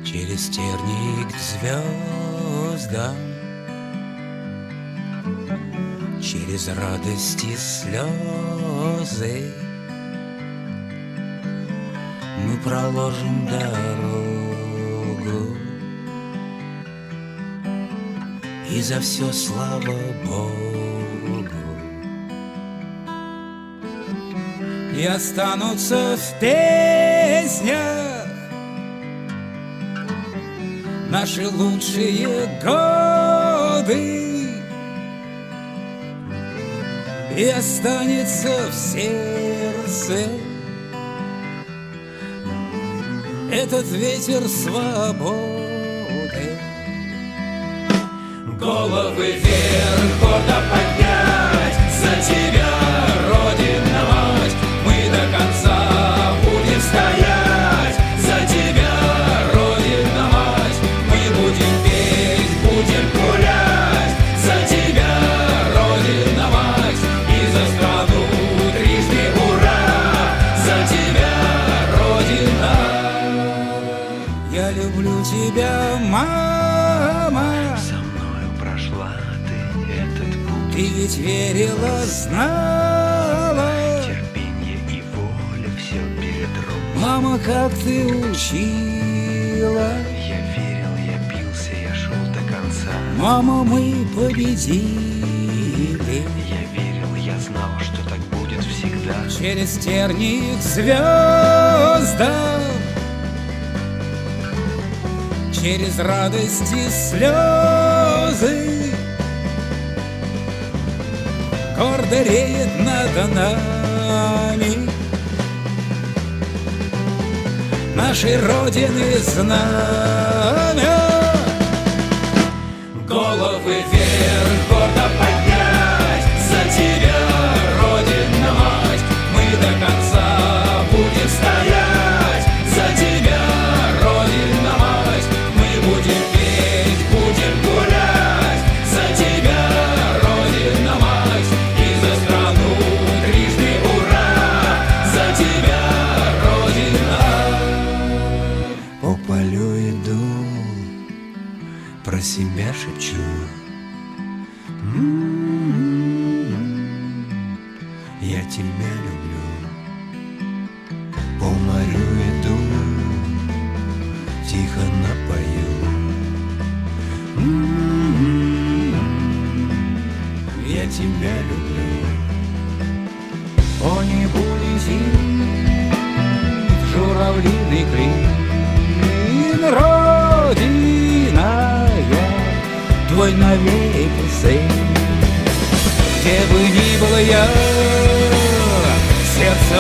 Через терник к звездам, через радости слезы мы проложим дорогу, и за все слава Богу. И останутся в песнях наши лучшие годы, и останется в сердце этот ветер свободы. Головы вверх, гордо поднять, за тебя, Родина мать, мы до конца будем стоять, за тебя, Родина мать, мы будем петь, будем гулять, за тебя, Родина мать, и за страну трижды ура, за тебя, Родина. Я люблю тебя, мама. Со мною прошла ты этот путь. Ты ведь верила, знала. Терпение и воля все перед рукой. Мама, как ты учила. Я верил, я бился, я шел до конца. Мама, мы победили. Я верил, я знал, что так будет всегда. Через терник звездам, через радости слезы гордо реет над нами нашей Родины знамя. Головы вверх, гордо поднять, за тебя, Родина мать, мы до конца будем стоять, за тебя, Родина мать, мы будем петь, будем гулять, за тебя, Родина мать, и за страну трижды ура, за тебя, Родина. По полю иду, про себя шепчу. Я тебя люблю. По морю иду, тихо напою. Я тебя люблю. По небу летит журавлиный клин, Родина, твой навеки сын. Где бы ни был я, сердце